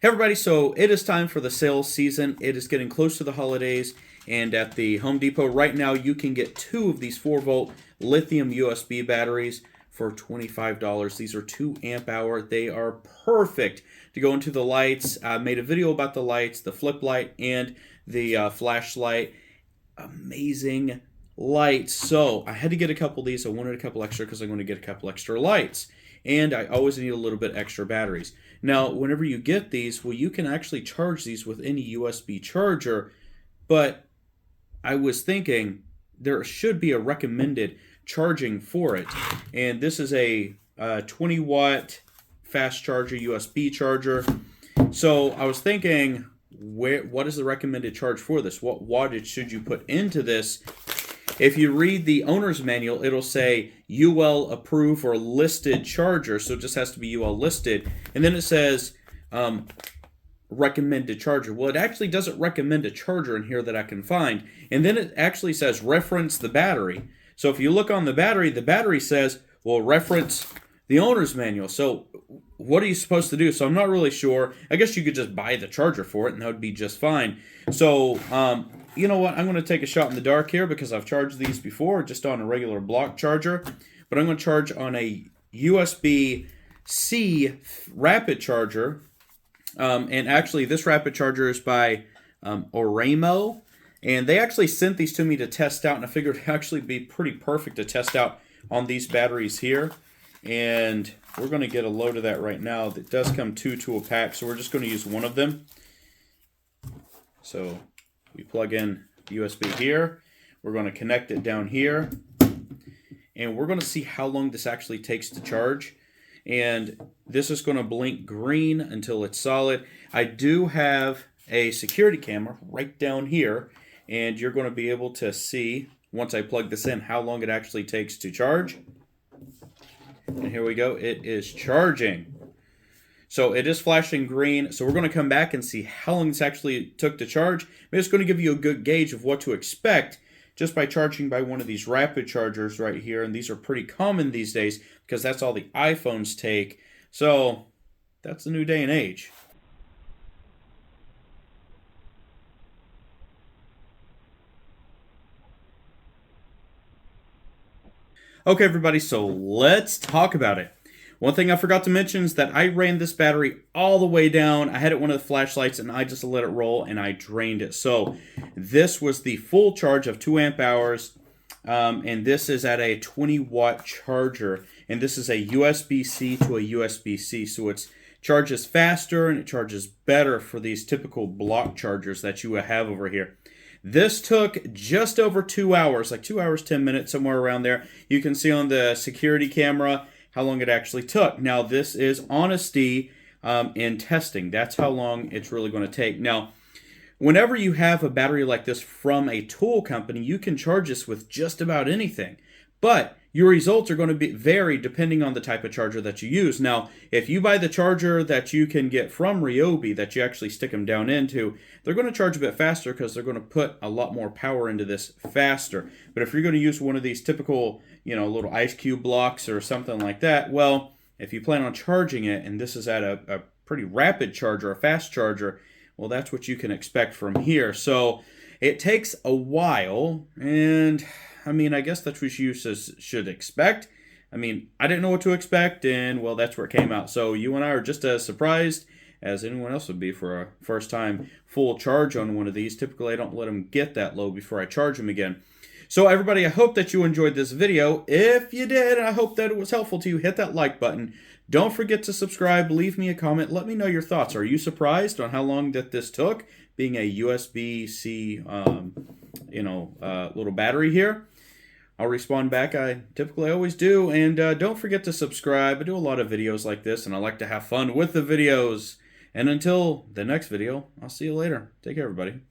Hey everybody, so it is time for the sales season. It is getting close to the holidays, and at the Home Depot right now you can get two of these 4-volt lithium USB batteries for $25. These are 2 amp hour. They are perfect to go into the lights. I made a video about the lights, the flip light and the flashlight. Amazing lights. So I had to get a couple of these. I wanted a couple extra because I'm going to get a couple extra lights. And I always need a little bit extra batteries. Now, whenever you get these, well, you can actually charge these with any USB charger, but I was thinking there should be a recommended charging for it. And this is a 20 watt fast charger, USB charger. So I was thinking, what is the recommended charge for this? What wattage should you put into this? If you read the owner's manual, it'll say UL approved or listed charger, so it just has to be UL listed. And then it says recommended charger. Well, it actually doesn't recommend a charger in here that I can find. And then it actually says reference the battery. So if you look on the battery says, well, reference the owner's manual. So what are you supposed to do? So I'm not really sure. I guess you could just buy the charger for it and that would be just fine. So, you know what? I'm going to take a shot in the dark here because I've charged these before just on a regular block charger. But I'm going to charge on a USB-C rapid charger. And actually, this rapid charger is by Oremo. And they actually sent these to me to test out. And I figured it would actually be pretty perfect to test out on these batteries here. And we're going to get a load of that right now. It does come two to a pack, so we're just going to use one of them. So we plug in USB here. We're going to connect it down here. And we're going to see how long this actually takes to charge. And this is going to blink green until it's solid. I do have a security camera right down here. And you're going to be able to see, once I plug this in, how long it actually takes to charge. And here we go. It is charging. So it is flashing green. So we're going to come back and see how long this actually took to charge. But it's going to give you a good gauge of what to expect just by charging by one of these rapid chargers right here. And these are pretty common these days because that's all the iPhones take. So that's the new day and age. Okay, everybody, so let's talk about it. One thing I forgot to mention is that I ran this battery all the way down. I had it one of the flashlights, and I just let it roll, and I drained it. So this was the full charge of 2 amp hours, and this is at a 20-watt charger. And this is a USB-C to a USB-C, so it charges faster, and it charges better for these typical block chargers that you have over here. This took just over 2 hours, like 2 hours, 10 minutes, somewhere around there. You can see on the security camera how long it actually took. Now, this is honesty in testing. That's how long it's really going to take. Now, whenever you have a battery like this from a tool company, you can charge this with just about anything. But your results are going to vary depending on the type of charger that you use. Now, if you buy the charger that you can get from Ryobi that you actually stick them down into, they're going to charge a bit faster because they're going to put a lot more power into this faster. But if you're going to use one of these typical, little ice cube blocks or something like that, well, if you plan on charging it and this is at a pretty rapid charger, a fast charger, well, that's what you can expect from here. So it takes a while, and I mean, I guess that's what you should expect. I mean, I didn't know what to expect, and, well, that's where it came out. So you and I are just as surprised as anyone else would be for a first-time full charge on one of these. Typically, I don't let them get that low before I charge them again. So, everybody, I hope that you enjoyed this video. If you did, and I hope that it was helpful to you, hit that like button. Don't forget to subscribe. Leave me a comment. Let me know your thoughts. Are you surprised on how long that this took, being a USB-C, little battery here? I'll respond back. I typically always do. And don't forget to subscribe. I do a lot of videos like this, and I like to have fun with the videos. And until the next video, I'll see you later. Take care, everybody.